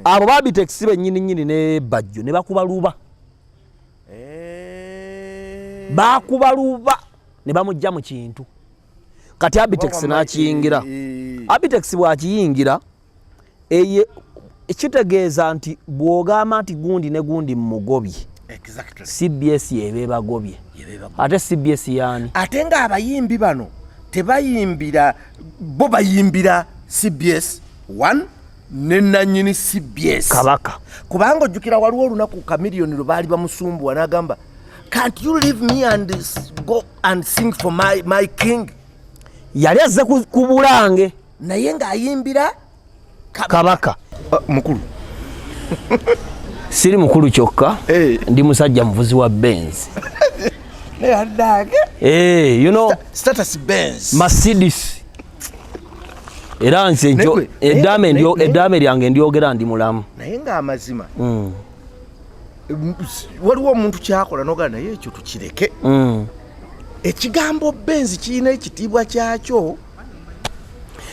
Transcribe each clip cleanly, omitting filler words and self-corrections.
abo ba Abitex bennyini ne bajjo ne bakuba luba bakuba luba ne bamujja mu kintu kati Abitex n'akiyingira Abitex bw'akiyingira ekitegeeza nti bw'ogamba nti gundi ne gundi mugobye CBS yebebagobye ate CBS yani ate nga abayimbi bano tebayimbira bo bayimbira CBS 1 nenanyini CBS kabaka kubanga ojjukira waliwo olunaku kamiliyoni lwe baali bamusumbuwa n'agamba can't you leave me and go and sing for my king yali azze ku Bulange naye ng'ayimbira kabaka mukulu siri mukulu kyokka ndi musajja muvuzi wa Benz you know status Benz Mercedes era nze njo edame lyange ndyogera ndi mulamu naye nga amazima waliwo omuntu kyakola noga naye ekyo tukireke ekigambo Benz kirina ekitiibwa kyakyo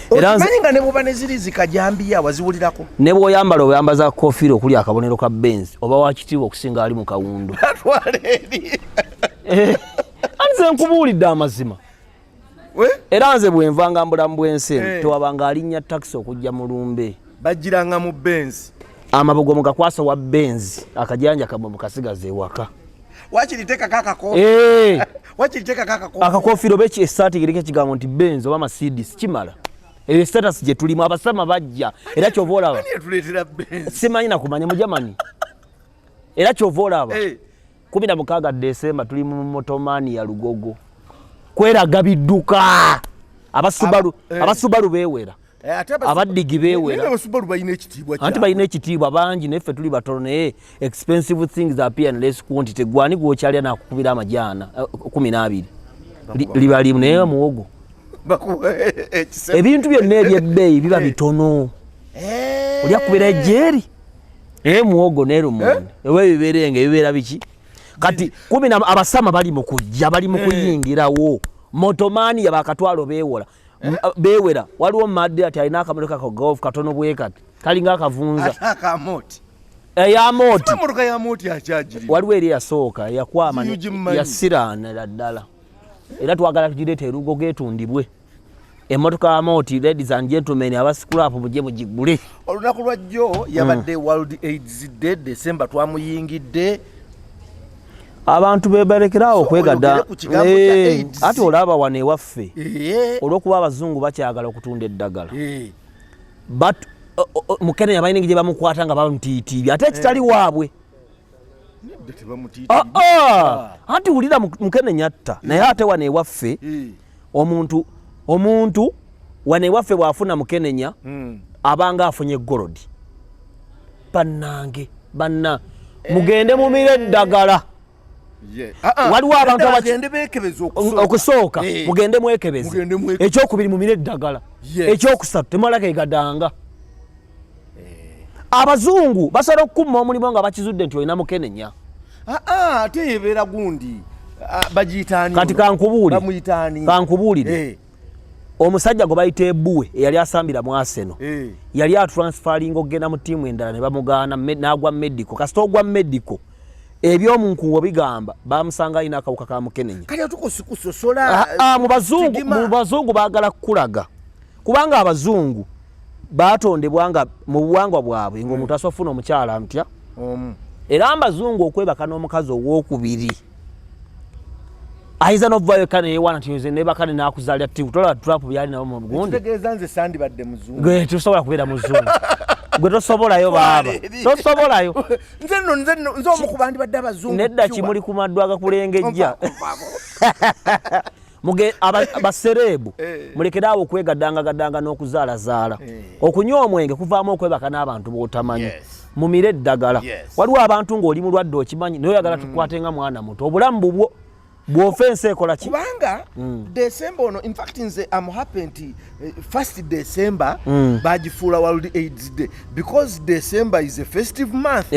okimanyi nga ne bwoba ne ziri zikajambiya waziwulirako ne bw'oyambala oyambaza kofiira okuli akabonero ka Benz oba wakitiibwa okusinga ali mu kawundu anze nkubuulidde amazima era nze bwenvanga mbulamu bw'ensi tewabanga alinnya taxi okujja mu Lumbe bajjiranga mu Benz amabogo mugakwasa wa Benz akajanja kamwe mukasigaze ewaka wakiriteeka kakako wakiriteeka kakako akakofiiro beki essaati kirike kigambo nti Benz oba Mercedes kimala eyo status gye tulimu abasama bajja era kyova olaba simanyi nakumanya mujamani era kyova olaba 16 Desemba tuli mu motomani ya Lugogo kweraga bidduka abasubaru bewera abaddigi bewera anti balina ekitiibwa bangi neffe tuli batono naye expensive things appear in less quantity gwani gwokyalya nakukubira amajana 12 libalimu naye muwogo ebintu byonna ebyebbeeyi biba bitono olyakubira ejjeeri muwogo nerumonde ewe biberenga ebibeera biki kati 10 abasama bali mu kujja bali mu kuyingirawo motomani yabakatwalo bewera waliwo madde ati alina akamotoka ka golf katono bwekati kalinga akavunza akamoti ya moti waliwo eri yasooka yakwama yasirana ddala era twagala tugireeta erugo getundibwe emotoka ya moti ladies and gentlemen abasikula apo mujje mugigule olunaku lwajjo yabadde World AIDS Day December twamuyingidde abantu bebalekerawo okwegadda ate olaba wane waffe olwokuba abazungu bakyagala okutunda eddagala but mukenya balina gye bamukwata nga bamutiitiibye ate ekitali waabwe anti wulira mukenya atta naye ate wane waffe omuntu wane waffe bw'afuna mukenenya abanga afunye golodi banna mugende mumire eddagala waliwo abantu okusooka mugende mwekebeze ekyokubiri mumire eddagala ekyokusatu temwalako egadanga abazungu basobola okukuma omulimu nga bakizudde nti olina mukenenya ate yebeera gundi bagiyitaani kati kankubuulire omusajja gwe bayita Ebbuwe eyali asambira mu Arsenal yali atransfaringa okugenda mu ttiimu endala ne bamugaana n'agwa medical kasita ogwa medical ebyomunkuwo bigamba bamusanga alina akawuka ka mukenenya kale tukusikusosola mu bazungu baagala kukulaga kubanga abazungu batondebwanga mu buwangwa bwabwe ng'omuntu asobola ofuna omukyala ntya era abazungu okwebaka n'omukazi owokubiri ayinza n'ovaayo kane yewana nti nebakane nakuzaalira tola trap byali nabo mu bugundi tegeeza nze sandibadde muzungu gwe tosobola kubeera muzungu gwe tosobolayo baaba tosobolayo nze omukubandi badde abazungu nedda Kimuli ku maddu agakulengejja basereebu mulekeraawo okwegaddanga n'okuzaalazaala okunywa omwenge kuvaamu okwebaka n'abantu b'otamanyi mumire eddagala waliwo abantu ng'oli mulwadde okimanyi naye oyagala tukwate nga mwana muto obulamu bubwo bw'ofensi ekola ki kubanga December ono in fact nze am happy nti 1st December bagifuula World AIDS Day because December is a festive month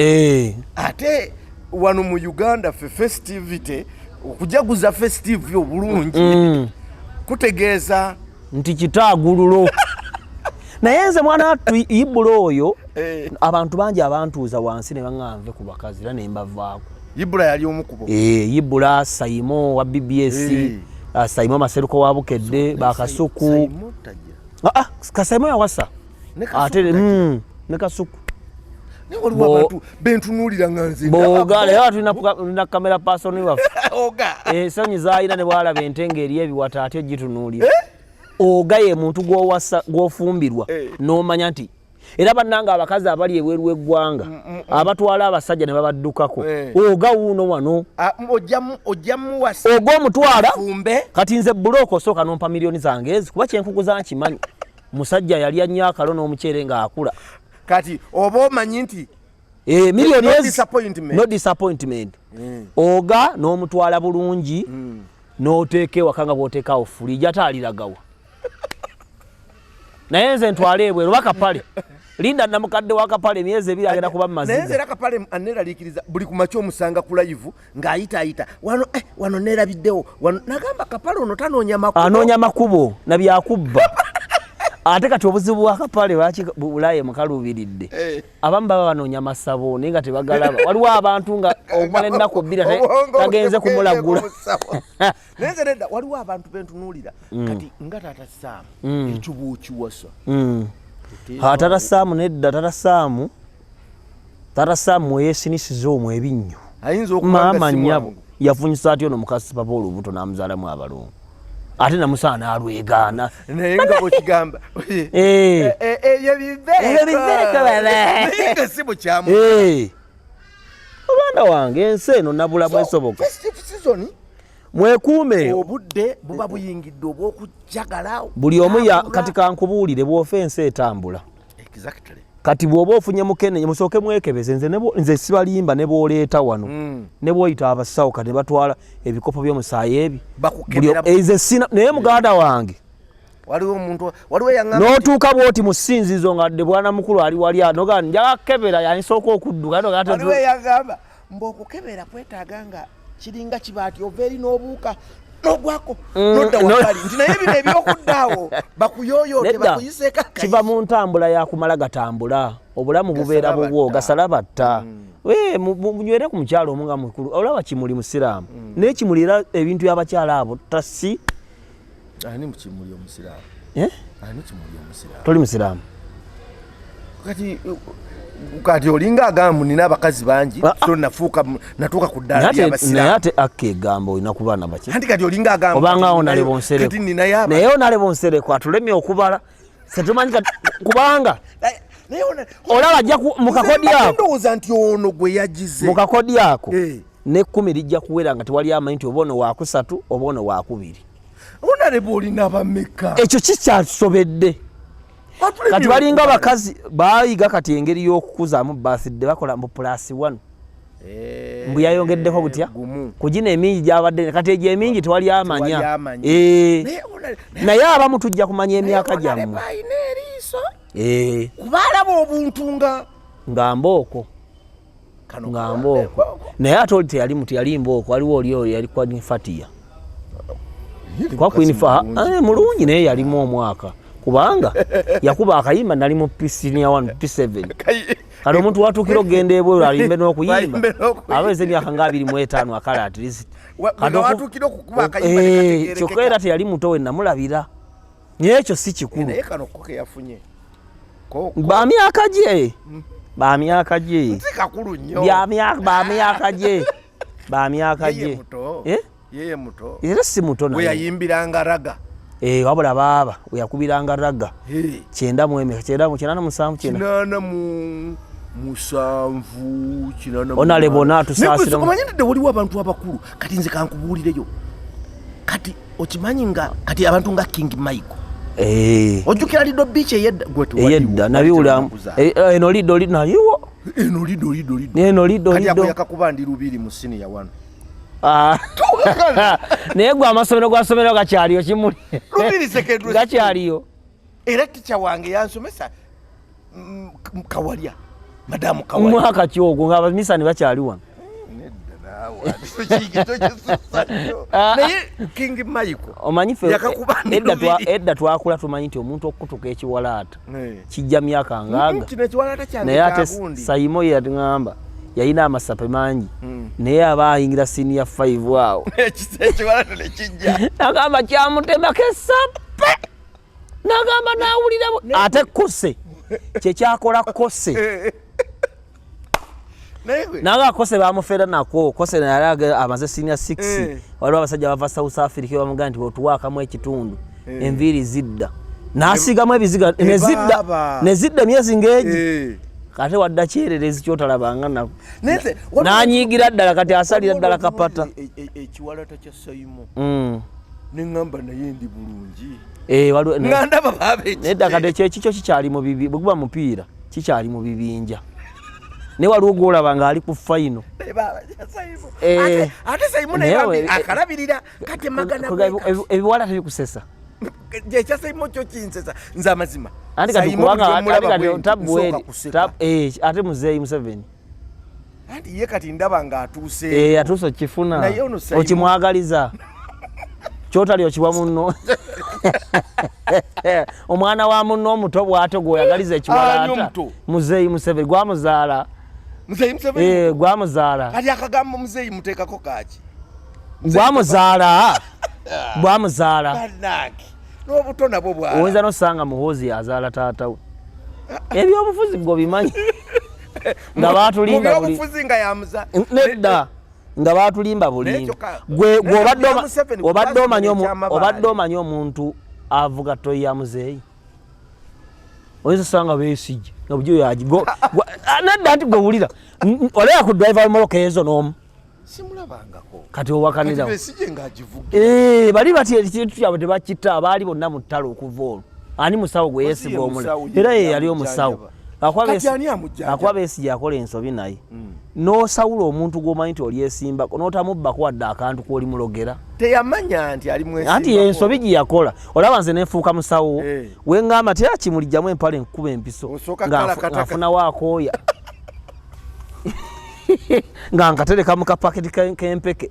ate wano mu Uganda fe festivity okujaguza festive obulungi kutegeeza nti kitaagululo naye nze mwana wattu Ibula oyo abantu bangi abantuuza wansi ne baŋŋanve ku bakazi era ne mbavaako. Ibula yali omukubo. Ibula, Saimo wa BBS, Saimo Maseruko wa Bukedde, Bakasuku. Kasaimo yawasa. Ate ne Kasuku. Ne waliwo abantu bentunuulira nga nze. Boga leero tulina kamera person waffe. Oga. Ensonyi zaalina ne bwalaba entenge eri ebiwata ate gitunuulira. Oga ye muntu gw'ofumbirwa n'omanya nti era bannanga abakazi abali ebweru w'eggwanga abatwala abasajja ne babaddukako oga wuuno wano ojjamu wasa oga omutwala kati nze buloko sooka nompa miliyoni zange ezi kuba kyenkuguza nkimanyi musajja yali annyo akalo n'omuceere ng'akula kati oba omanyi nti miliyoni ezi no disappointment oga n'omutwala bulungi n'oteeka ewaka nga bw'oteekaawo fuliji ate aliragawa naye nze ntwala ebweru bakapale linda namukadde wa kapale emyezi ebiri agenda kuba mumaziga naye nze kapale aneraliikiriza buli ku makya omusanga ku live ng'ayitaayita wano neerabiddewo nagamba kapale ono tanoonya makubo anoonya makubo na byakubba ate kati obuzibu bwa kapale bulaye mukaluubiridde abamu baba banoonya masabo naye nga tebagalaba waliwo abantu nga okumala ennaku bbiri tagenze kumulagula naye nze nedda waliwo abantu bentunuulira kati nga taata Saamu ekibu okiwasa Tata Saamu nedda Tata Saamu yeesinisiza omwo ebinnyo maama nnyabo yafunyisa atyo ono mukasi papa olubuto n'amuzaalamu abalongo ate namusaana alwegaana naye nga bw'okigamba ebyo bibeeko naye nga si bukyamu olwanda wange ensi eno nabulamu esoboka mwekuume obudde buba buyingidde obw'okujagala buli omu kati kankubuulire bw'ofa ensi etambula kati bw'oba ofunye mukenenya musooke mwekebeze nze sibalimba ne bw'oleeta wano ne bw'oyita abasawo kati ne batwala ebikopo by'omusaayi ebi naye muganda wange n'otuuka bw'oti mu ssinzizo nga dde bwana mukulu ali wali anoga njaga kukebera yansooka okudduka yagamba mb'okukebera kwetaaga nga kiringa kibaati ova eri n'obuuka n'ogwako nodda wabbali nti naye bino eby'okuddaawo bakuyooyoote bakuyiseeko kiva mu ntambula yakumala gatambula obulamu bubeera bubwo gasala batta munywere ku mukyalo omu nga mukulu olaba Kimuli musiraamu naye Kimuli era ebintu by'abakyala abo tasi ani mu Kimuli omusiraamu ani Kimuli omusiraamu toli musiraamu kati olinga agamba nina abakazi bangi so natuuka ku ddala ly'abasiraamu naye ate akegamba olina kuba na baki anti kati olinga agamba obanga onaleba onsereko naye onaleba onsereko atulemye okubala setumanyi kubanga olaba ajja mu kakodi ako ndowooza nti ono gwe yagize mu kakodi ako n'ekkumi lijja kuwera nga tewali amanyi nti oba ono waakusatu oba ono waakubiri onaleba olina bameka ekyo kikyasobedde kati balinga abakazi baayiga kati engeri y'okukuzaamu birthday bakola mu +1 mbu yayongeddeko butya kugina emingi gyabadde kati egyo emingi tewali amanya naye abamu tujja kumanya emyaka gyammwe kuba alaba obuntu nga mbooko naye ate oli teyali mbooko waliwo oli oyo yali kwa Fatiya kwa kwinifa mulungi naye yalimu omwaka kubanga yakuba akayimba nali mu P-Senior 1 P7 kati omuntu watuukira okugenda ebweru alimbe n'okuyimba abaweza emyaka nga 25 akala at least kyokka era teyali muto we namulabira naye ekyo si kikulu bamyaka gye bamyaka gye yeye muto era si muto naye yayimbiranga raga wabula baaba yakubiranga raga 9 onalebona tusaasira omanyidde waliwo abantu abakulu kati nze kankubuulireyo kati okimanyi nga kati abantu nga King Michael ojjukira Lido Beach eyedda nabiwula eno Lido nayiwo eno Lido kati yakakuba ndi lubiri mu Senior 1 naye gwe amasomero gwasomero gakyaliyo Kimuli lubiri secondary gakyaliyo era ticha wange yansomesa Kawalya madamu Kawalya mwaka ki ogwo nga abamisani bakyali wano naye King Michael omanyi edda twakula tumanyi nti omuntu okutuka ekiwalaata kijja myaka ngaaga naye ate Sayimo yatugamba yalina amasape mangi naye aba ayingira senior 5 awo ekiwalaata ne kijja nagamba kyamutemako esape nagamba nawulira ate kose kyekyakola kose naga kose bamufera nako kose nalaga amaze senior 6 waliwo abasajja bava South Africa bamugamba nti otuwaakamu ekitundu enviiri zidda nasigamu ebiziga nezidda myezi ngeegi kate wadda kyererezi kyotalabanga nako nanyigira ddala kati asalira ddala kapata ekiwalaata kya Sayimo neŋŋamba naye ndi bulungi ngandaba nedda kati ekyo kikyali mu bibi bwe guba mupiira kikyali mu bibinja ne waliwo gwolaba ng'ali ku fayino ate Sayimo naye akalabirira kati magana ebiwala tebikusesa ekya Sayimo kyo kinsesa nze amazima andi kati kubanga tabweri ate muzeeyi Museveni anti ye kati ndaba ng'atuuse atuuse okifuna okimwagaliza kyotali okiwa munno omwana wa munno omuto bw'ate gw'oyagaliza ekiwalaata muzeeyi Museveni gwamuzaala Muzeeyi Museveni gwamuzaala kati akagambo muzeeyi muteekako kaaki gwamuzaala n'obuto nabwo bwala oyinza n'osanga muhoozi yazaala taata we ebyobufuzi bw'obimanyi nga baatulimba nedda nga baatulimba bulimba gwe obadde omanyi omuntu avuga toyi ya muzeeyi oyinza osanga beesijje nga bujo yagigo nedda nti gwe wulira oleka ku driver w'emmotoka ezo n'omu simulabangako kati owakanirawo beesijje ng'agivuga bali bati ekintu kyabwe tebakitta abaali bonna mu ttale okuva olwo ani musawo gwe yeesiga omula era ye yali omusawo akuba Besigye akola ensobi naye n'osawula omuntu gw'omanyi nti oli esimbako n'otamubbako wadde akantu k'oli mulogera teyamanya nti ali mwesimbako anti ensobi gye yakola olaba nze nefuuka musawo weŋŋamba tera Kimuli jjamu empale nkuba empiso ng'afunawo akooya nga nkatereka mu kapaketi k'empeke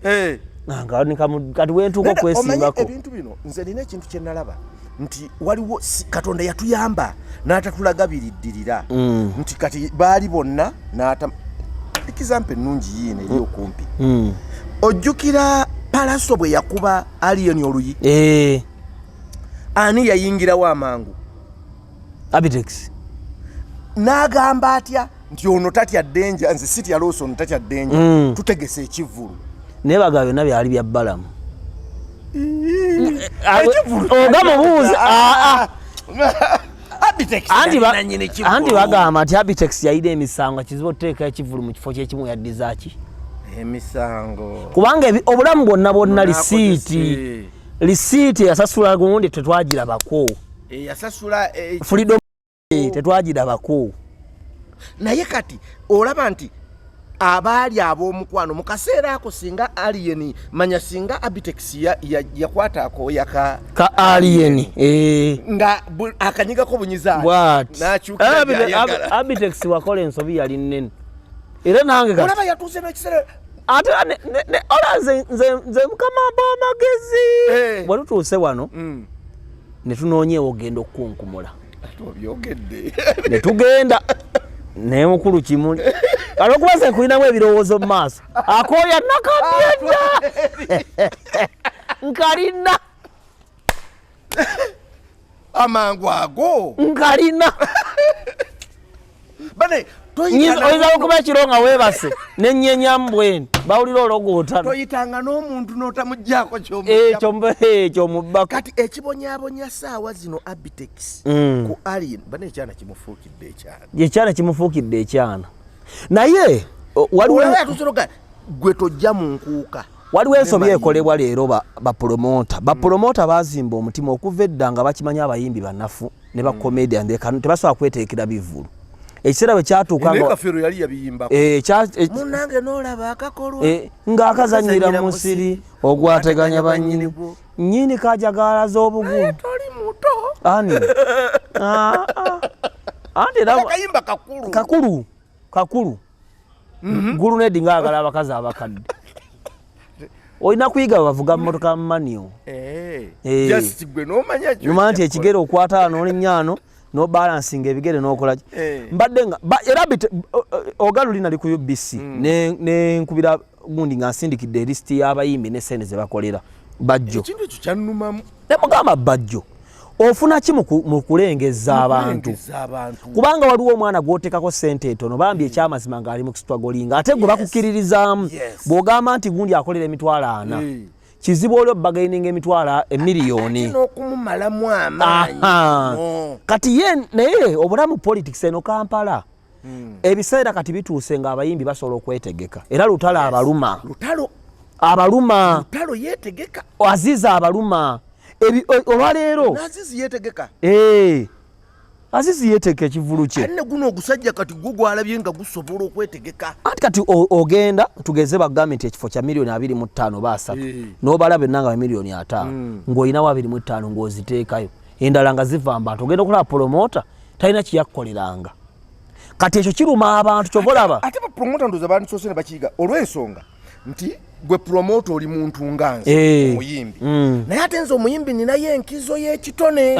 kati wentuuka okwesimbako ebintu bino nze nina ekintu kye nalaba nti waliwo Katonda yatuyamba n'atatulaga biriddirira nti kati baali bonna ekizampe ennungi yiino eri okumpi ojjukira Palaso bwe yakuba aliyeni oluyi ani yayingirawo amangu Abitex n'agamba atya nti ono tatya ddenja nze sitya looso ono tatya ddenja tutegese ekivvulu naye baga byonna byali bya bbalamu ogamubuuza anti bagamba nti Abitex yayina emisango kizibu oteeka ekivulu mu kifo kyekimu yaddizaaki emisango kubanga obulamu bwonna lisiiti eyasasula gundi tetwagirabako eyasasula freedom tetwagirabako naye kati olaba nti abaali ab'omukwano mu kaseera ako singa aliyeni manya singa Abitex yakwata akooya ka aliyeni nga akanyigako bunyiza n'akyuka Abitex wakola ensobi yali nnene era nange olaba yatuuse n'ekiseera ate nze mukama mpa amagezi bwe tutuuse wano ne tunoonyeewo ogenda okukunkumula ne tugenda naye mukulu Kimuli alwokuba nze nkulinamu ebirowoozo mu maaso akooya nakabyenja nkalina amangu ago nkalina oyinza okuba ekiro nga weebase nenyenyamu bweni bawulira ologootano toyitanga n'omuntu n'otamuggyako kyomubbako kati ekibonyabonya saawa zino Abitex ku alien bane ekyana kimufuukidde ekyana kimufuukidde ekyana naye waliwo gwe tojja mu nkuuka waliwo ensobi ekolebwa leero bapromota bazimba omutima okuva edda nga bakimanyi abayimbi bannafu ne bakomedian tebasobola kweteekera bivulu ekiseera bwe kyatuuka munange n'olaba akakolwa ng'akazannyira mu musiri ogwateganya bannyini nnyini kajagala z'obugulu toli muto ani akayimba kakulu gulu nedi ng'agala abakazi abakadde olina kuyiga bavuga mmotoka manio just gwe nomanya kyo numanti ekigere okwata n'olinnyaano no balancing ebigere n'okola mbadde nga era ogaluli nali ku UBC ne nkubira gundi nga nsindikidde list y'abayimbi ne sente ze bakolera bajjo ekintu ekyo kyannumamu ne mugamba bajjo ofuna ki mu kulengeza abantu kubanga waliwo omwana gw'oteekako sente etono bambi ekyamazima ng'ali mu kisitwagolinga ate gwe bakukkiririzaamu bw'ogamba nti gundi akolera emitwalo 4 kizibu olwo bagaininga emitwalo emiliyoni n'okumumalamu amaanyi kati ye naye obulamu politics eno Kampala ebiseera kati bituuse ng'abayimbi basobola okwetegeka era lutalo abaluma yeetegeka aziza abaluma olwaleero Azizi yeetegeka Azizi yeetegeka ekivulu kye ane guno ogusajja kati gwo gwalabye nga gusobola okwetegeka ati kati ogenda tugeze bagambye nti ekifo kya $25 baasatu n'obala benna nga $5 ng'olinawo 25 ng'oziteekayo endala nga ziva mbantu ogenda okulaba promota talina kiyakkoleranga kati ekyo kiruma abantu kyobolaba ate ba promota ndoza abantu sose ne bakiyiga olw'ensonga nti gwe promoter oli muntu nganze omuyimbi naye ate nze omuyimbi ninayo enkizo y'ekitone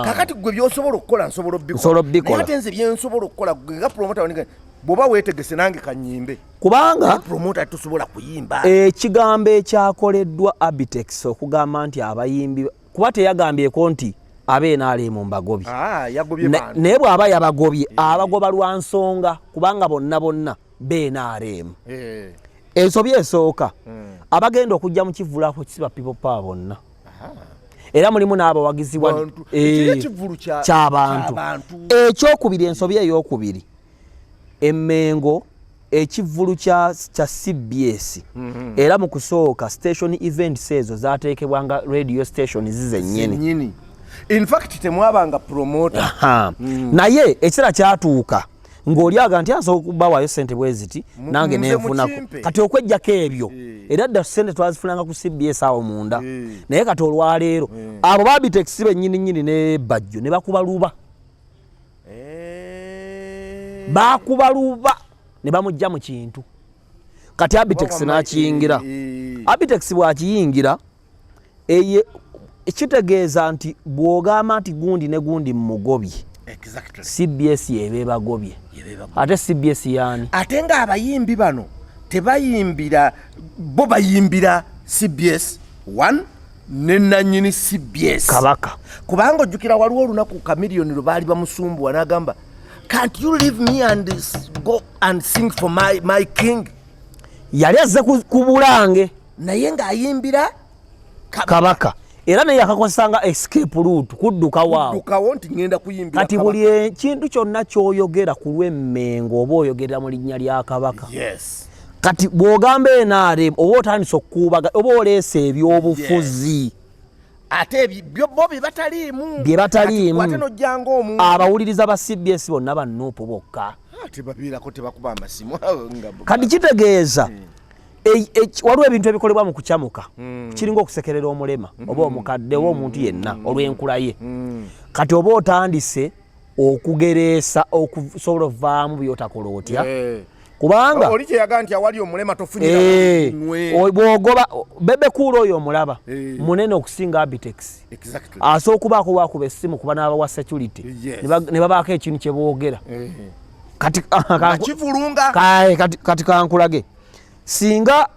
kakati gwe byosobola okukola nsobola obbikola naye ate nze byensobola okukola nga promoter waniga bw'oba weetegese nange kanyimbe kubanga promoter tosobola kuyimba ekigambo ekyakoleddwa Abitex okugamba nti abayimbi kuba teyagambyeko nti ab'NRM mbagobye naye bw'aba yabagobye abagoba lwa nsonga kubanga bonna b'NRM ensobya esooka abagenda okujja mu kivulako kisiba people power bonna era mulimu n'abawagizi ky'abantu ekyokubiri ensobya ey'okubiri Emmengo ekivulu kya CBS era mu kusooka station events ezo zaateekebwanga radio station zizennyini in fact temwabanga promoter naye ekiseera kyatuuka ng'olyaga nti asobola okubawaayo ssente bwe ziti nange nenfunako kati okwejjako ebyo era dda ssente twazifunanga ku CBS awo munda naye kati olwaleero abo Abitex bennyini ne bajjo ne bakuba luba bakuba luba ne bamujja mu kintu kati Abitex n'akiyingira Abitex bw'akiyingira ekitegeeza nti bw'ogamba nti gundi ne gundi mugobye CBS yebebagobye ate CBS yani ate nga abayimbi bano tebayimbira bo bayimbira CBS 1 nenanyini CBS kabaka kubanga ojjukira waliwo olunaku kamiliyoni lwe baali bamusumbuwa n'agamba can't you leave me and go and sing for my king yali azze ku Bulange naye ng'ayimbira kabaka era naye akakozesanga escape route kudduka waawo nti ngenda kuyimbira kati buli ekintu kyonna ky'oyogera ku lw'Emmengo oba oyogerera mu linnya lya kabaka kati bw'ogamba NRM oba otandisa okukubaga oba oleese ebyobufuzi ate bo bye bataliimu ate nojjanga omuntu abawuliriza ba CBS bonna bannuupu bokka tebabiirako tebakuba amasimu kati kitegeeza waliwo ebintu ebikolebwa mu kucamuka kiringa okusekerera omulema oba omukadde oba omuntu yenna olw'enkula ye kati oba otandise okugereesa okusobola ovaamu byotakola otya kubanga oli kyeyaga nti awali omulema tofunyira bw'ogoba bebekuula oyo omulaba munene okusinga Abitex asobola okubaako waakuba essimu kuba n'abawa security ne babaako ekintu kye boogera kati kankulage singa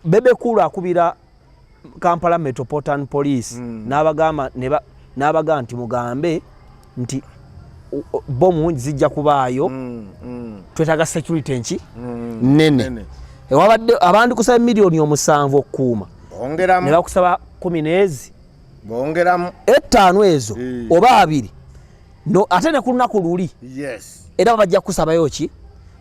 bebekuula akubira Kampala Metropolitan Police n'abagamba nti mugambe nti bomu zijja kubaayo twetaaga security enki nene ewabadde abandi kusaba miliyoni 7 okukuuma ne bakusaba 10 bongeramu 5 ezo oba 2 ate ne ku lunaku luli era bajja kusabayo ki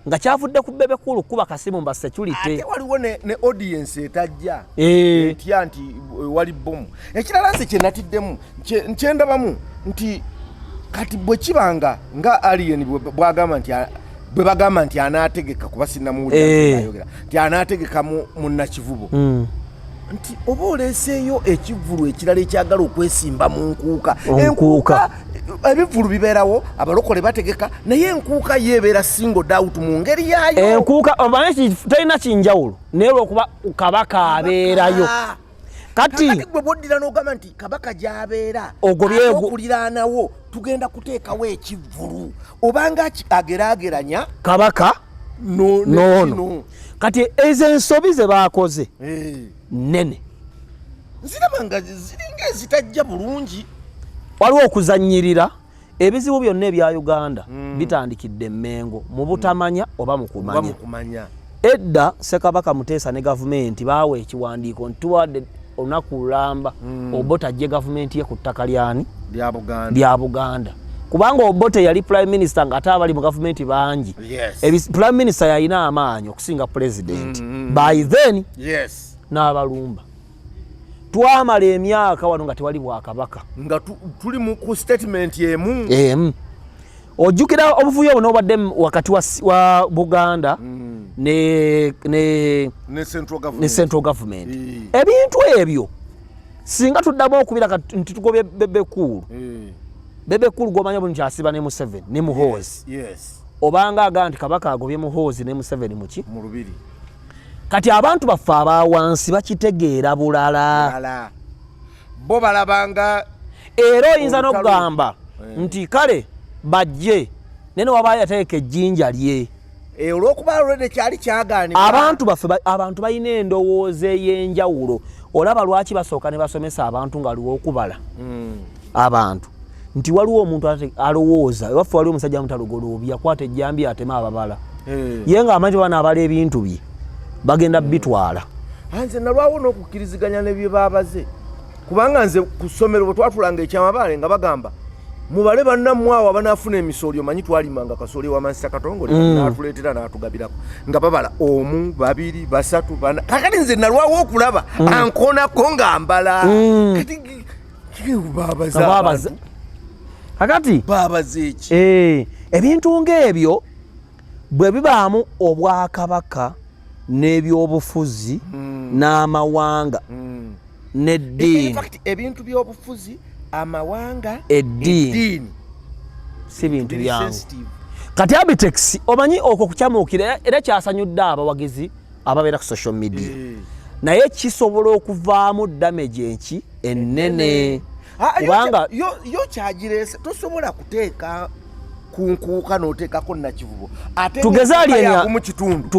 nga kyavudde ku bebekulu kuba kasimu mba security ate waliwo ne audience etajja etya nti wali bomu ekirala nze kyenatiddemu nkyendabamu nti kati bwe kibanga nga alien bwe bagamba nti anaategeka kuba sinnamuwulira ayogera nti anaategeka munnakivubo nti oba oleeseeyo ekivvulu ekirala ekyagala okwesimba mu nkuuka. Enkuuka ebivvulu bibeerawo abalokole bategeka naye enkuuka yeebeera singled out mu ngeri yaayo. Enkuuka omanyi talina kinjawulo naye lwokuba kabaka abeerayo. Kati gwe boddira n'ogamba nti kabaka gy'abeera okuliraanawo tugenda kuteekawo ekivvulu obanga ageraageranya kabaka noono. Kati ezo ensobi ze baakoze nnene nziraba nga ziringa ezitajja bulungi. Waliwo okuzannyirira ebizibu byonna ebya Uganda bitandikidde Mmengo mu butamanya oba mu kumanya. Edda Ssekabaka Muteesa ne gavumenti baawa ekiwandiiko nti tuwadde olunaku lulamba Obote ajje gavumenti ye ku ttaka lyani lya Buganda. Kubanga Obote yali prime minister nga ate abali mu gavumenti bangi. Prime minister yalina amaanyi okusinga president. By then n'abalumba. Twamala emyaka wano nga tewali Bwakabaka nga tuli mu statement emu. Ojjukira obuvuyo buno obadde wakati wa Buganda ne central government. Ebintu ebyo singa tuddamu okubira nti tugobye Bebekulu gomanya buli kyasiba ne Museveni ne Muhoozi. Obanga aga nti kabaka agobye Muhoozi ne Museveni mu lubiri. Kati abantu baffe abawansi bakitegeera bulala. Bo balabanga era oyinza n'okugamba nti kale bajje nene wabaye ateeka ejjinja lye. Olw'okuba already kyali kyagaanibwa. Abantu baffe abantu balina endowooza ey'enjawulo. Olaba lwaki basooka ne basomesa abantu nga lw'okubala abantu nti waliwo omuntu alowooza ewaffe waliwo omusajja amutalogoloobi yakwata ejjambi atema ababala ye nga amanyi bana abala ebintu bye bagenda bitwala. Nze nalwawo n'okukkiriziganya ne bye baabaze kubanga nze ku ssomero bwe twatulanga ekyamabale nga bagamba mubale bannammwawo abanaafuna emisooli omanyi twalimanga kasooli w'amansi Katongole n'atuleetera n'atugabirako nga babala 1 2 3 4 kakati nze nalwawo okulaba ankoonako ng'ambala kati baabaza kakati baabaza eki ebintu ng'ebyo bwe bibaamu Obwakabaka n'ebyobufuzi n'amawanga n'eddiini. Ebintu by'obufuzi amawanga eddiini si bintu byangu. Kati Abitex omanyi okwo kukyamuukira era kyasanyudde abawagizi ababeera ku social media naye kisobola okuvaamu damage enki ennene kubanga yo kyagireese tosobola kuteeka ku nkuuka n'oteekako nakivubo ate mu kitundu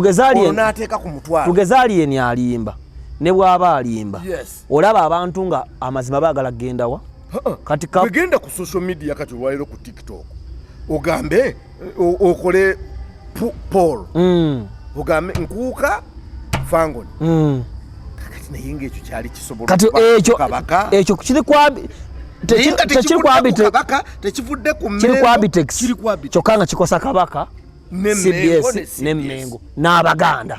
n'ateeka ku mutwalo. Tugezaaliyeni alimba ne bw'aba alimba olaba abantu nga amazima baagala kgenda wa kati wegenda ku social media kati olwaliro ku TikTok ogambe okole poll ogambe nkuuka fangoni kati naye ng'ekyo kyali kisobola kati ekyo kiri kwa Abitex kyokka nga kikosa kabaka CBS ne Mmengo n'Abaganda.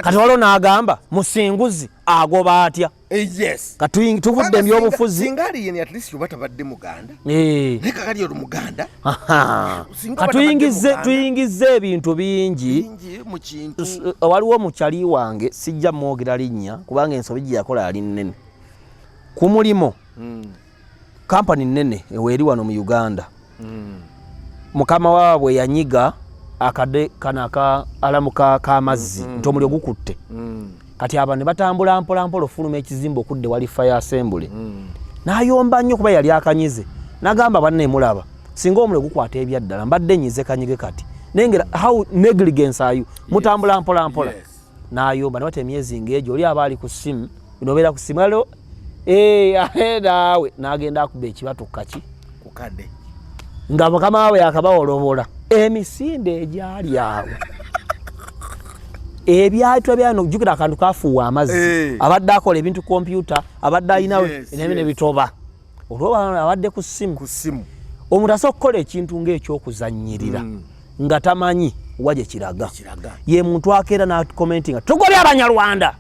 Kati waliwo n'agamba musinguzi agoba atya. Kati tuvudde ebyobufuzi singa aliyeni at least yoba tabadde Muganda naye kakali oli Muganda. Tuyingizze ebintu bingi mu kintu. Waliwo mukyali wange sijja mwogera linnya kubanga ensobi gye yakola yali nnene ku mulimo kampani nnene eweeri wano mu Uganda. Mukama waabwe yanyiga akade kanaka alamuka k'amazzi nti omuliro gukutte. Kati abantu ne batambula mpola ofuluma ekizimbe okudde wali fire assembly. N'ayomba nnyo kuba yali akanyize n'agamba banne mulaba singa omuliro gukwata ebyaddala mbadde nyize kanyige kati nengera how negligence are you mutambula mpola n'ayomba nabate emyezi ng'egyo oli abaali ku ssimu binobeera ku ssimu alo naawe n'agenda akuba ekibatu kaki ku kadde nga mukama we yakabawolobola emisinde egyali awo ebyatwa byano jukira akantu kafuwa amazzi abadde akola ebintu kompyuta abadde ayinawe ne bitoba olwoba abadde ku ssimu omuntu asobola okukola ekintu ng'ekyokuzannyirira nga tamanyi waje kiraga ye muntu akeera n'akomenti nga tugobye Abanyarwanda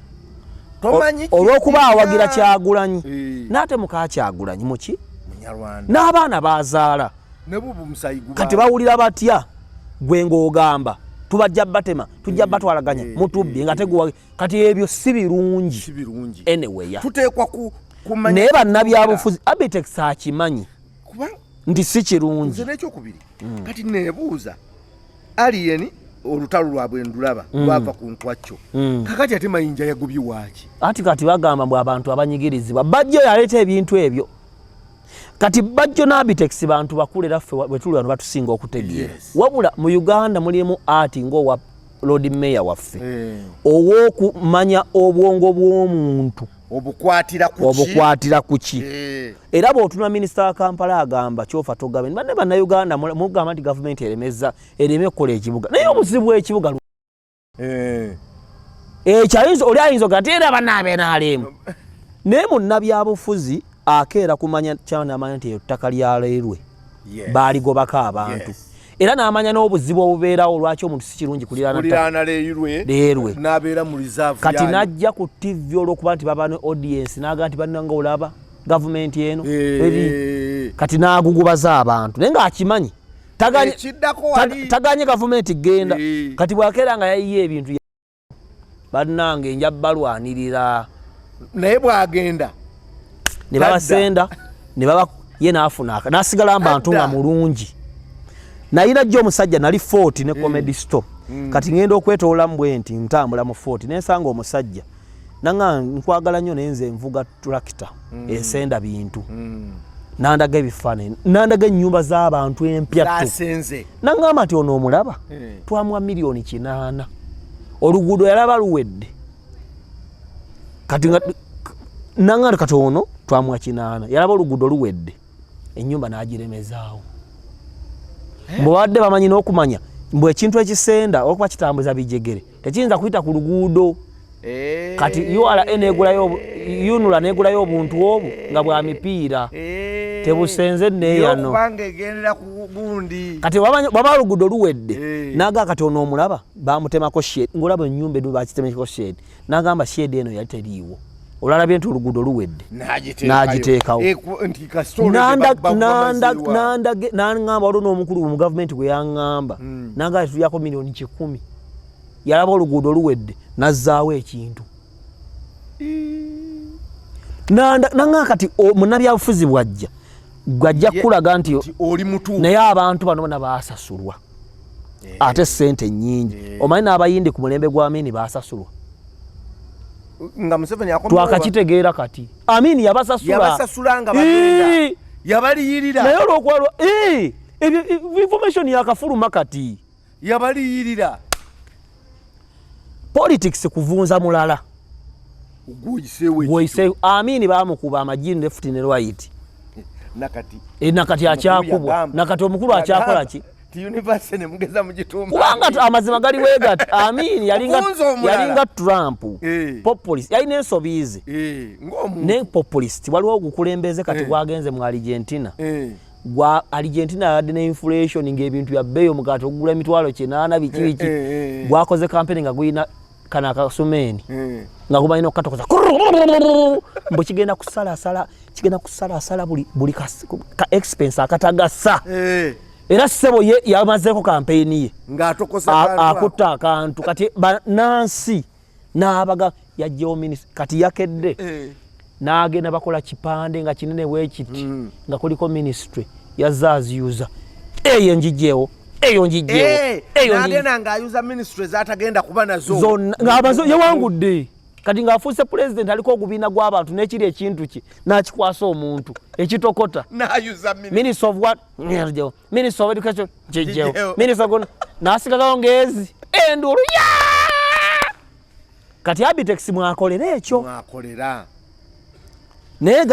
olw'okuba awagira Kyagulanyi n'ate muka Kyagulanyi muki n'abaana bazaala kati bawulira batya gwe ng'ogamba tubajja batema tujja batwalaganya mutubbi nga teguwa kati ebyo si birungi anyway tuteekwa kumanya naye bannabyabufuzi Abitex akimanyi nti si kirungi nze n'ekyokubiri kati neebuuza alien olutalo lwabwe ndulaba lwava ku nkwacyo kakati ate mayinja yagubye waaki ati kati bagamba mbw abantu abanyigirizibwa bajjo yaleeta ebintu ebyo kati bajjo n'Abitex bantu bakulera ffe bwe tuli wano batusinga okutegeera wabula mu Uganda mulimu ati ng'owa Lord Mayor waffe ow'okumanya obwongo bw'omuntu obukwatira kuki era bw'otuna minisita wa Kampala agamba kyofa togabe banne bannayuganda mugamba nti gavumenti ereme okukola ekibuga naye obuzibu bw'ekibuga ekyayinza oli ayinza ogati era banaabe n'aleemu naye munnabyabufuzi akeera kumanya kyanamanya nti ettaka lya leerwe baaligobako abantu era n'amanya n'obuzibu obubeerawo lwaki omuntu si kirungi kuliraana leerwe n'abeera mu reserve kati n'ajja ku TV olw'okuba nti baba ne audience n'aga nti bannanga olaba gavumenti eno kati n'agugubaza abantu naye ng'akimanyi tagaanye gavumenti genda kati bw'akeera nga yayiye ebintu bannange nja balwanirira naye bw'agenda ne babasenda ne baba ye n'afuna n'asigala abantu nga mulungi nayina jjo omusajja nali 40 ne comedy store kati ngenda okwetoola mbwe nti ntambula mu 40 nensanga omusajja nanga nkwagala nnyo nenze nvuga tractor esenda bintu nandaga ebifaananyi nandaga ennyumba z'abantu empya nangamba nti ono omulaba twamuwa miliyoni 8 oluguudo yalaba luwedde kati nanga kati ono twamuwa 8 yalaba oluguudo luwedde ennyumba n'agiremezaawo mbwadde bamanyi n'okumanya mbwe ekintu ekisenda okuba kitambuza bijegere tekiyinza kuyita ku luguudo kati URA yunula negulayo obuntu obwo nga bwa mipiira tebusenze neeyano kati waba luguudo luwedde naga kati ono omulaba bamutemako shed ngolaba ennyumba edu bakitemeko shed nagamba shed eno yali teriiwo olwalabye nti oluguudo luwedde n'agiteekawo n'aŋŋamba waliwo n'omukulu mu gavumenti gwe yaŋŋamba nagamba tulyako miliyoni 10 yalaba oluguudo luwedde nazzaawo ekintu naŋŋamba kati munnabyabufuzi bwajja kulaga nti oli mutuufu naye abantu bano bonna baasasulwa ate ssente nnyingi omanyi n'abayindi ku mulembe gwa Amini baasasulwa nga Museveni twakakitegeera kati Amini yabasasula nga bagenda yabaliyirira naye olwokwalwa information yakafuluma kati yabaliyirira politics kuvunza mulala guyise Amini bamukuba amajini left ne right nakati akyakubwa nakati omukulu akyakola ki University mugeza mugitumba kubanga amazima gali wegati Amini yalinga Trump populist yalina ensobiizi ne populist waliwo ogukulembeze kati gwagenze mu Argentina Argentina yadde ne inflation ng'ebintu ya beyo mukati okugula emitwalo 8 biki gwakoze campaign nga guyina kana kasumeni nga kubalina okukatokoza mbo kigenda kusala buli ka expense akatagasa era ssebo ye yamazeeko campaign ye akutta akantu kati Nancy n'abaga yajjawo minisita kati yakedde n'agenda bakola kipande nga kinene bwekiti nga kuliko ministry yazaaziuza eyo njijjeewo n'agenda ng'ayuza ministry z'atagenda kuba nazo ng'abazo yawangudde kati ng'afuuse president aliko ogubiina gw'abantu n'ekiri ekintu kye n'akikwasa omuntu ekitokota minister of what minister of education kijjeewo minister of n'asigalawo ng'ezi endulu kati Abitex mwakolera ekyo naye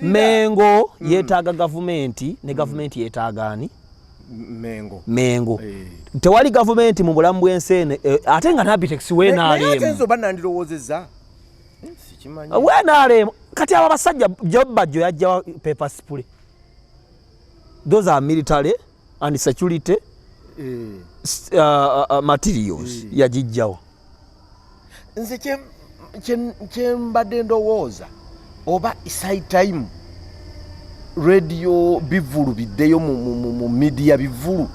Mengo yeetaaga gavumenti ne gavumenti yeetaagaani Mengo tewali gavumenti mu bulamu bw'ensi ate nga Abitex weenaaleemu kati abo basajja Jobbajo yajjawa paper spray those are military and security materials yagijjawo nze kyembadde ndowooza oba iside time radio bivulu biddeyo mu media bivulu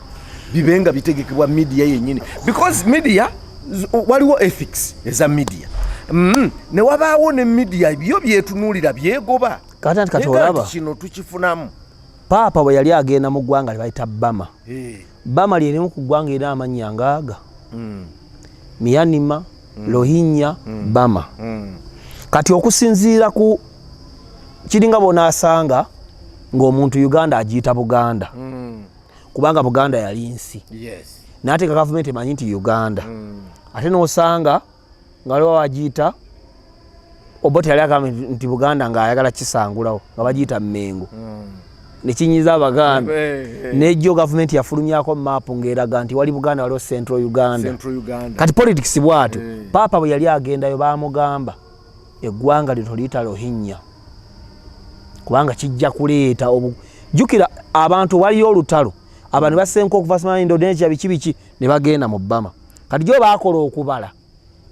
bibenga bitegekebwa media yennyini, because media waliwo ethics eza media. Ne wabaawo ne media byo byetunuulira byegoba. Kati olaba kino tukifunamu. Paapa bwe yali agenda mu ggwanga libayita Bama. Bama lyerimu ku ggwanga era amannya ngaaga. Myanmar, Rohingya, Bama. Kati okusinziira ku kiringa bonaasanga ng'omuntu Uganda agiyita Buganda. Kubanga Buganda yali nsi. N'ateeka gavumenti emanyi nti Uganda. Ate n'osanga nga waliwo agiyita Obote yali agamba nti Buganda ng'ayagala kisangulawo nga bagiyita Mmengo. Nekinyiza Abaganda. N'ejjo gavumenti yafulumyako maapu ng'eraga nti wali Buganda waliwo Central Uganda. Kati politics bw'atyo. Paapa bwe yali agendayo baamugamba eggwanga lino liyita Rohingya. Kubanga kijja kuleeta jjukira abantu waliyo olutalo. Abantu basenka okuva Somalia, Indonesia biki ne bagenda mu Bama. Kati gyo baakola okubala.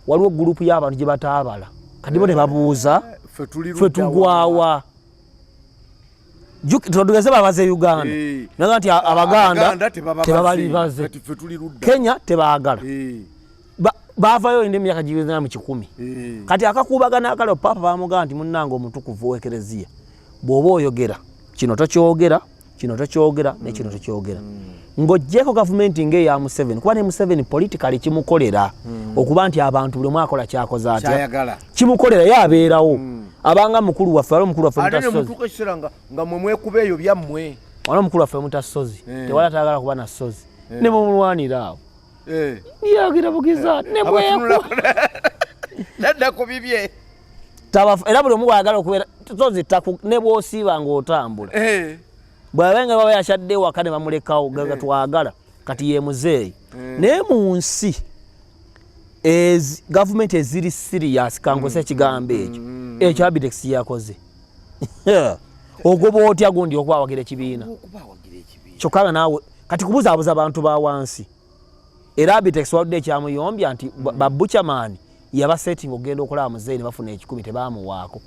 Waliwo gurupu y'abantu gye bataabala. Kati bo ne babuuza ffe tugwawa. Tugeze babaze Uganda. Naga nti Abaganda tebabali baze. Kenya tebaagala. Baavayo ende myaka giweza mu 10. Kati akakuubagana akalo Paapa baamugamba nti munnange omutukuvu w'Ekereziya. Bw'oba oyogera kino tokyogera, kino tokyogera, ne kino tokyogera. Ng'oggyeko gavumenti ng'eya Museveni, kuba ne Museveni politically kimukolera okuba nti abantu buli mwakola kyakoze atya. Kimukolera yabeerawo. Abanga mukulu waffe, waliwo mukulu waffe Mutasozi. Ate ne mutuuka ekiseera nga mwe mwekuba eyo byammwe. Waliwo mukulu waffe Mutasozi. Tewali atayagala kuba na Sozi. Ne mumulwanira awo. Yagira bugiza ne bwekuba. Nadda ku bibye. Era buli omu bw'ayagala okubeera Sozi ne bw'osiiba ng'otambula. Bw'abenga baba yakyadde ewaka ne bamulekawo gatwagala kati ye muzeeyi. Naye mu nsi gavumenti eziri serious kangose ekigambo ekyo Abitex yakoze. Ogoba otya gundi okwawagira ekibiina. Kyokka naawe kati kubuzaabuza abantu ba wansi. Era Abitex wadde ekyamuyombya nti babuchamani yaba setting ogenda okulaba muzeeyi ne bafuna 10 tebaamuwaako.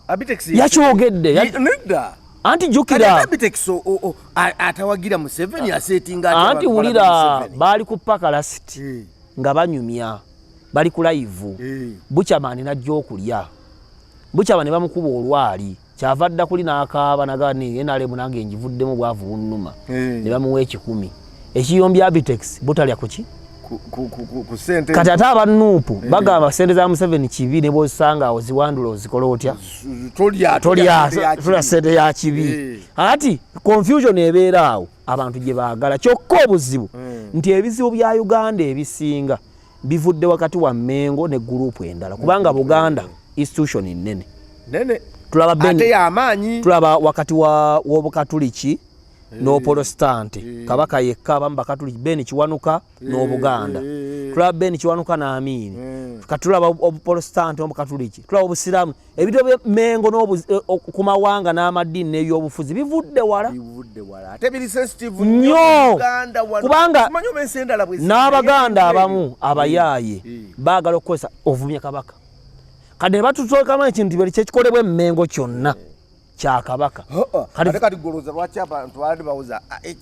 Abitex yakyogedde nedda. Anti jukira Abitex atawagira Museveni asetinga anti wulira bali ku pakalasiti nga banyumya bali ku live buchamani najja okulya buchamani bamukuba olwali kyavadda kuli n'akaaba nagani enale munange njivuddemu bwavu bunnuma ne bamuwa 10 ekiyombya Abitex butalya kuki ku sente kati ate abanuupu bagamba sente za Museveni kibi ne bosanga awo ziwandula ozikola otya tolya sente ya kibi ati confusion ebeera awo abantu gye baagala kyokka obuzibu nti ebizibu bya Uganda ebisinga bivudde wakati wa Mmengo ne gurupu endala kubanga Buganda institution nene tulaba ate y'amaanyi tulaba wakati w'Obukatuliki n'Oprotestant kabaka yekka abamu Bakatuliki Beni Kiwanuka n'Obuganda tulaba Beni Kiwanuka n'Amini tulaba Obuprotestant n'Obukatuliki tulaba Obusiraamu ebintu bya Mmengo ku mawanga n'amaddiini n'ebyobufuzi bivudde wala ate biri sensitive nnyo kubanga n'Abaganda abamu abayaaye baagala okukozesa ovumya kabaka kati ne batutookamu ekintu bali kyekikolebwa Mmengo kyonna kya kabaka kati goloza lwaki abantu bali bawuza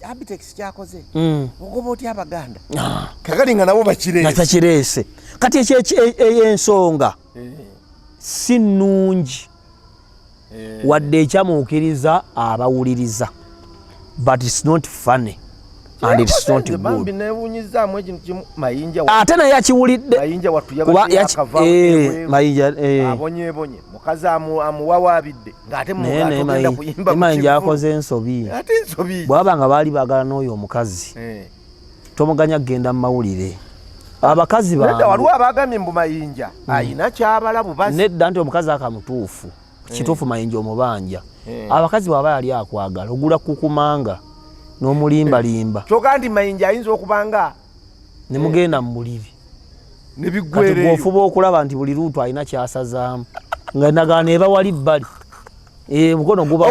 Abitex kyakoze ogoba otya Abaganda kakali nga nabo bakirese kati ey'ensonga si nnungi wadde ekyamuukiriza abawuliriza but it's not funny and it's not good ate naye akiwulidde abonye mukazi amuwawaabidde ng'ate mugenda kuyimba Mayinja akoze ensobi bw'aba nga baali baagala n'oyo omukazi tomuganya kugenda mu mawulire abakazi waliwo abagambye mbu Mayinja ayina kyabala bubazi nedda nti omukazi akamutuufu kituufu Mayinja omubanja abakazi bw'aba yali akwagala ogula kukumanga n'omulimbalimba kyokka nti Mayinja ayinza okubanga ne mugenda mu buliri ne biggwereyo bw'ofuba okulaba nti buli luutu alina kyasazaamu nga nagana eba wali bbali mukono guba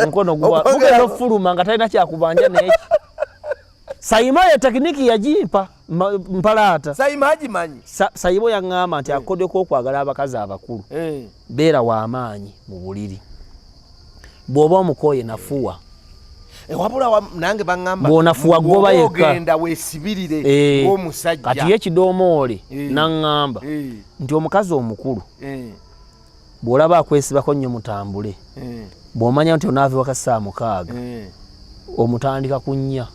mukono guba mugenda ofuluma nga talina kyakubanja n'eki Sayima ye tekiniki yagimpa mpalaata Sayima agimanyi Sayibo yaŋŋamba nti akoddeko okwagala abakazi abakulu beera w'amaanyi mu buliri bw'oba omukooye nafuwa wabula nange bangamba ng'onafuwa ggoba yekka ogenda weesibirire ng'omusajja kati ye kidoomoole naŋŋamba nti omukazi omukulu bw'olaba akwesibako nnyo mutambule bw'omanya nti onaava ewaka ssaawa 6 omutandika ku 4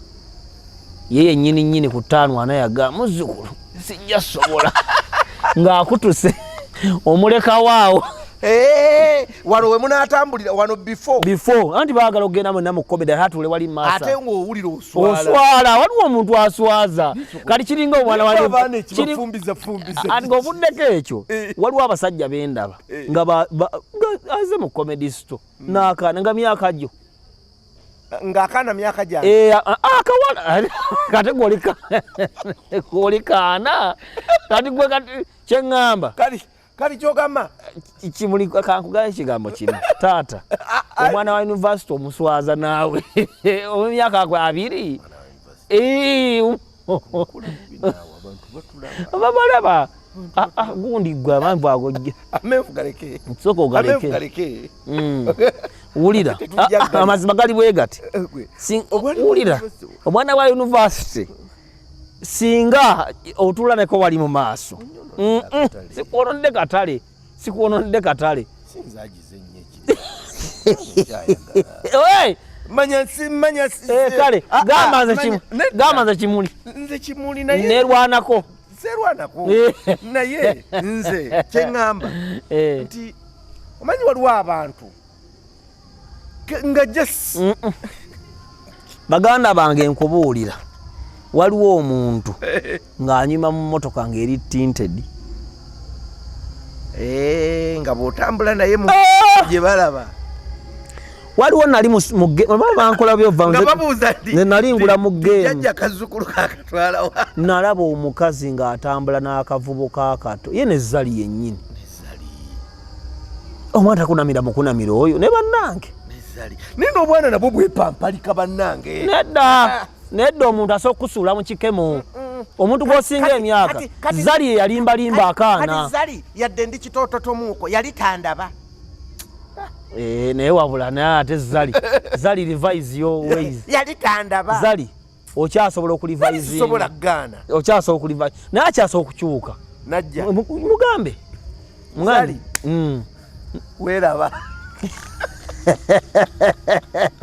ye yennyini nnyini ku 5 anayaga muzzukulu sijja sobola ng'akutuse omulekawaawo wano we munaatambulira wano before anti baagala okugenda mwenna mu kkomera hatule wali maasa ate ng'owulira oswala waliwo omuntu aswaza kati kiringa omwana ng'ovuddeko ekyo waliwo abasajja bendaba nga aze mu comedy store n'akaana nga myaka gyo ng'akaana myaka gyange akawala kate gw'oli kaana kati gwe kati kyeŋŋamba kali kyogamba Kimuli kankugayo ekigambo kimu taata omwana wa university omuswaza naawe omumyaka gwe 2 babalaba gundi gwe amanvu agojja nsooka ogaleke wulira amazima gali bwe gati wulira omwana wa university singa otula neko wali mu maaso sikwononedde katale kale gamanza Kimuli nerwanako naye nze kyeŋŋamba nti omanyi waliwo abantu nga baganda bange nkubuulira waliwo omuntu ng'anyuma mu mmotoka ng'eri tinted nga bw'otambula naye gye balaba waliwo nali bankola nali ngula mu geemu nalaba omukazi ng'atambula n'akavubo kakato ye nezzali yennyini omwana takunamira mukunamira oyo ne bannange naye n'obwana nabwo bwepampalika bannange nedda omuntu asobola okusuula mu kikemo omuntu gw'osinga emyaka zali ye yalimbalimba akaana zali yadde ndi kitoototomuuko yali tandaba naye wabula naye ate zali revise your ways yali tandaba zali okyasobola okulivayizinga okyasobola okulivayizinga naye akyasobola okukyuka najja mugambe weeraba